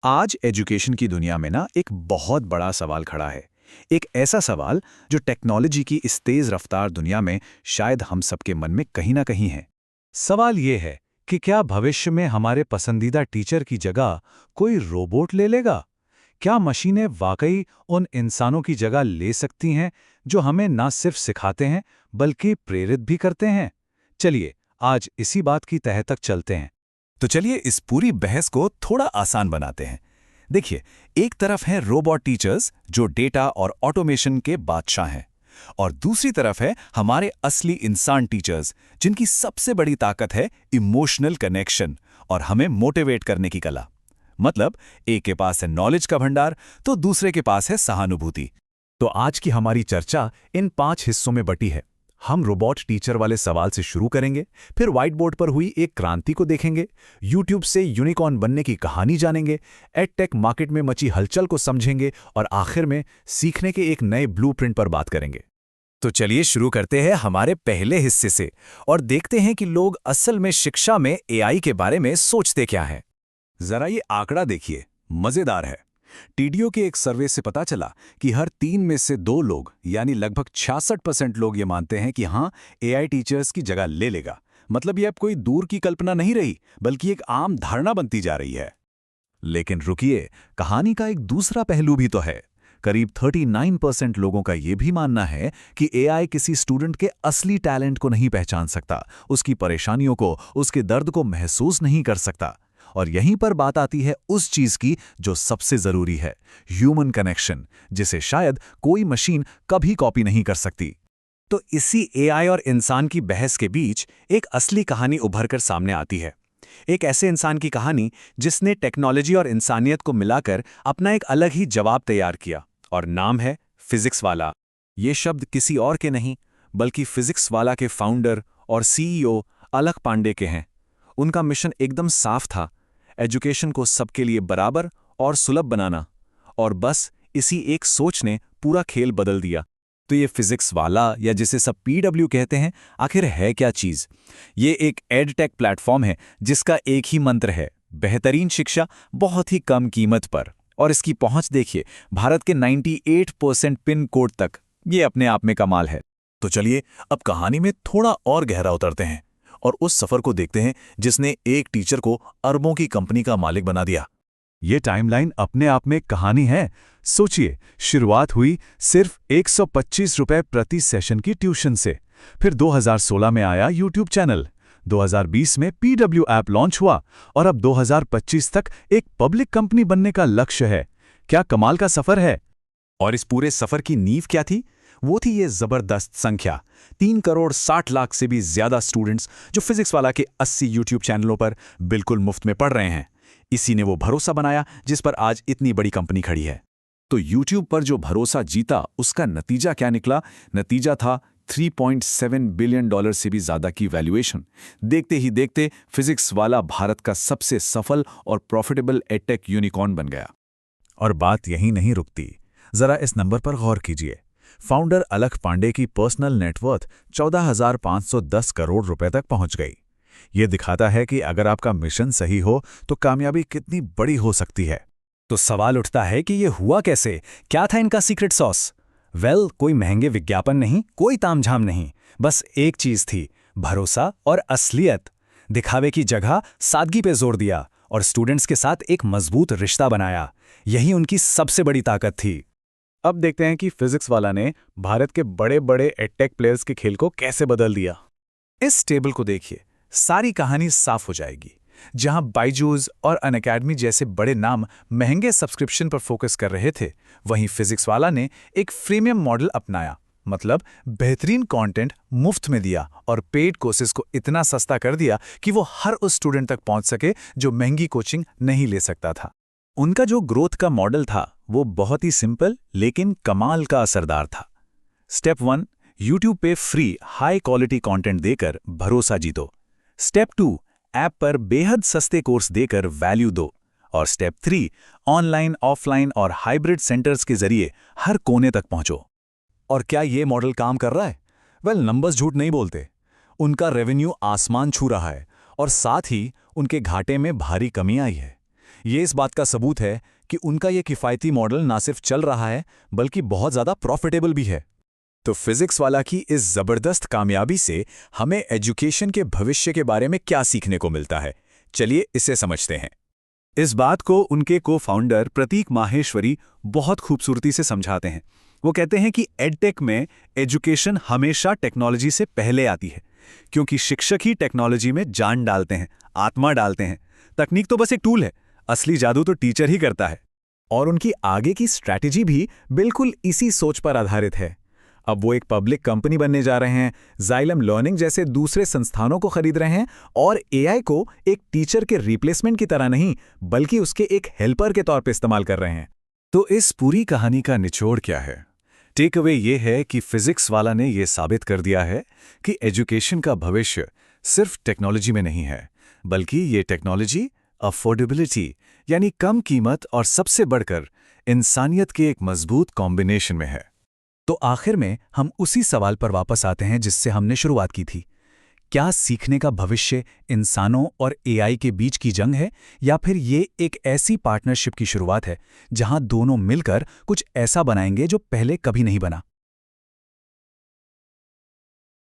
आज एजुकेशन की दुनिया में ना एक बहुत बड़ा सवाल खड़ा है। एक ऐसा सवाल जो टेक्नोलॉजी की इस तेज रफ्तार दुनिया में शायद हम सबके मन में कहीं ना कहीं है। सवाल ये है कि क्या भविष्य में हमारे पसंदीदा टीचर की जगह कोई रोबोट ले लेगा? क्या मशीनें वाकई उन इंसानों की जगह ले सकती हैं जो हमें ना सिर्फ सिखाते हैं बल्कि प्रेरित भी करते हैं? चलिए, आज इसी बात की तह तक चलते हैं। तो चलिए इस पूरी बहस को थोड़ा आसान बनाते हैं। देखिए, एक तरफ हैं रोबोट टीचर्स जो डेटा और ऑटोमेशन के बादशाह हैं, और दूसरी तरफ है हमारे असली इंसान टीचर्स जिनकी सबसे बड़ी ताकत है इमोशनल कनेक्शन और हमें मोटिवेट करने की कला। मतलब एक के पास है नॉलेज का भंडार तो दूसरे के पास है सहानुभूति। तो आज की हमारी चर्चा इन 5 हिस्सों में बटी है। हम रोबोट टीचर वाले सवाल से शुरू करेंगे, फिर व्हाइट बोर्ड पर हुई एक क्रांति को देखेंगे, यूट्यूब से यूनिकॉर्न बनने की कहानी जानेंगे, एडटेक मार्केट में मची हलचल को समझेंगे और आखिर में सीखने के एक नए ब्लूप्रिंट पर बात करेंगे। तो चलिए शुरू करते हैं हमारे पहले हिस्से से और देखते हैं कि लोग असल में शिक्षा में एआई के बारे में सोचते क्या हैं। जरा ये आंकड़ा देखिए, मजेदार है। टीडीओ के एक सर्वे से पता चला कि हर 3 में से 2 लोग यानी लगभग 66% लोग ये मानते हैं कि हाँ, एआई टीचर्स की जगह ले लेगा। मतलब ये अब कोई दूर की कल्पना नहीं रही बल्कि एक आम धारणा बनती जा रही है। लेकिन रुकिए, कहानी का एक दूसरा पहलू भी तो है। करीब 39% लोगों का ये भी मानना है कि एआई किसी स्टूडेंट के असली टैलेंट को नहीं पहचान सकता, उसकी परेशानियों को, उसके दर्द को महसूस नहीं कर सकता। और यहीं पर बात आती है उस चीज की जो सबसे जरूरी है, ह्यूमन कनेक्शन, जिसे शायद कोई मशीन कभी कॉपी नहीं कर सकती। तो इसी एआई और इंसान की बहस के बीच एक असली कहानी उभर कर सामने आती है। एक ऐसे इंसान की कहानी जिसने टेक्नोलॉजी और इंसानियत को मिलाकर अपना एक अलग ही जवाब तैयार किया, और नाम है फिजिक्स वाला। ये शब्द किसी और के नहीं बल्कि फिजिक्स वाला के फाउंडर और सीईओ अलख पांडे के हैं। उनका मिशन एकदम साफ था, एजुकेशन को सबके लिए बराबर और सुलभ बनाना, और बस इसी एक सोच ने पूरा खेल बदल दिया। तो ये फिजिक्स वाला, या जिसे सब पीडब्ल्यू कहते हैं, आखिर है क्या चीज? ये एक एडटेक प्लेटफॉर्म है जिसका एक ही मंत्र है, बेहतरीन शिक्षा बहुत ही कम कीमत पर। और इसकी पहुंच देखिए, भारत के 98% पिन कोड तक। ये अपने आप में कमाल है। तो चलिए अब कहानी में थोड़ा और गहरा उतरते हैं और उस सफर को देखते हैं जिसने एक टीचर को अरबों की कंपनी का मालिक बना दिया। ये टाइमलाइन अपने आप में कहानी है। सोचिए, शुरुआत हुई सिर्फ 125 रुपए प्रति सेशन की ट्यूशन से। फिर 2016 में आया यूट्यूब चैनल, 2020 में पीडब्ल्यू ऐप लॉन्च हुआ, और अब 2025 तक एक पब्लिक कंपनी बनने का लक्ष्य है। क्या कमाल का सफर है। और इस पूरे सफर की नींव क्या थी? वो थी ये जबरदस्त संख्या, 3 करोड़ 60 लाख से भी ज्यादा स्टूडेंट्स जो फिजिक्स वाला के 80 यूट्यूब चैनलों पर बिल्कुल मुफ्त में पढ़ रहे हैं। इसी ने वो भरोसा बनाया जिस पर आज इतनी बड़ी कंपनी खड़ी है। तो यूट्यूब पर जो भरोसा जीता, उसका नतीजा क्या निकला? नतीजा था $3.7 बिलियन से भी ज्यादा की वैल्यूएशन। देखते ही देखते फिजिक्स वाला भारत का सबसे सफल और प्रॉफिटेबल एडटेक यूनिकॉर्न बन गया। और बात यहीं नहीं रुकती, जरा इस नंबर पर गौर कीजिए। फाउंडर अलख पांडे की पर्सनल नेटवर्थ 14,510 करोड़ रुपए तक पहुंच गई। ये दिखाता है कि अगर आपका मिशन सही हो तो कामयाबी कितनी बड़ी हो सकती है। तो सवाल उठता है कि ये हुआ कैसे? क्या था इनका सीक्रेट सॉस? कोई महंगे विज्ञापन नहीं, कोई तामझाम नहीं, बस एक चीज थी, भरोसा और असलियत। दिखावे की जगह सादगी पे जोर दिया और स्टूडेंट्स के साथ एक मजबूत रिश्ता बनाया। यही उनकी सबसे बड़ी ताकत थी। अब देखते हैं कि फिजिक्स वाला ने भारत के बड़े बड़े एडटेक प्लेयर्स के खेल को कैसे बदल दिया। इस टेबल को देखिए, सारी कहानी साफ हो जाएगी। जहां बायजूस और अनअकैडमी जैसे बड़े नाम महंगे सब्सक्रिप्शन पर फोकस कर रहे थे, वहीं फिजिक्स वाला ने एक फ्रीमियम मॉडल अपनाया। मतलब बेहतरीन कंटेंट मुफ्त में दिया और पेड कोर्सेज को इतना सस्ता कर दिया कि वो हर उस स्टूडेंट तक पहुंच सके जो महंगी कोचिंग नहीं ले सकता था। उनका जो ग्रोथ का मॉडल था वो बहुत ही सिंपल लेकिन कमाल का असरदार था। स्टेप 1, यूट्यूब पे फ्री हाई क्वालिटी कंटेंट देकर भरोसा जीतो। स्टेप 2, ऐप पर बेहद सस्ते कोर्स देकर वैल्यू दो। और स्टेप 3, ऑनलाइन, ऑफलाइन और हाइब्रिड सेंटर्स के जरिए हर कोने तक पहुंचो। और क्या ये मॉडल काम कर रहा है? नंबर्स झूठ नहीं बोलते। उनका रेवेन्यू आसमान छू रहा है और साथ ही उनके घाटे में भारी कमी आई है। ये इस बात का सबूत है कि उनका ये किफ़ायती मॉडल ना सिर्फ चल रहा है बल्कि बहुत ज़्यादा प्रॉफिटेबल भी है। तो फिजिक्स वाला की इस ज़बरदस्त कामयाबी से हमें एजुकेशन के भविष्य के बारे में क्या सीखने को मिलता है, चलिए इसे समझते हैं। इस बात को उनके को-फाउंडर प्रतीक माहेश्वरी बहुत खूबसूरती से समझाते हैं। वो कहते हैं कि एडटेक में एजुकेशन हमेशा टेक्नोलॉजी से पहले आती है, क्योंकि शिक्षक ही टेक्नोलॉजी में जान डालते हैं, आत्मा डालते हैं। तकनीक तो बस एक टूल है, असली जादू तो टीचर ही करता है। और उनकी आगे की स्ट्रैटेजी भी बिल्कुल इसी सोच पर आधारित है। अब वो एक पब्लिक कंपनी बनने जा रहे हैं, ज़ाइलम लर्निंग जैसे दूसरे संस्थानों को खरीद रहे हैं और एआई को एक टीचर के रिप्लेसमेंट की तरह नहीं बल्कि उसके एक हेल्पर के तौर पर इस्तेमाल कर रहे हैं। तो इस पूरी कहानी का निचोड़ क्या है? टेक अवे ये है कि फिजिक्स वाला ने यह साबित कर दिया है कि एजुकेशन का भविष्य सिर्फ टेक्नोलॉजी में नहीं है, बल्कि ये टेक्नोलॉजी अफोर्डेबिलिटी यानी कम कीमत और सबसे बढ़कर इंसानियत के एक मजबूत कॉम्बिनेशन में है। तो आखिर में हम उसी सवाल पर वापस आते हैं जिससे हमने शुरुआत की थी। क्या सीखने का भविष्य इंसानों और एआई के बीच की जंग है, या फिर ये एक ऐसी पार्टनरशिप की शुरुआत है जहां दोनों मिलकर कुछ ऐसा बनाएंगे जो पहले कभी नहीं बना?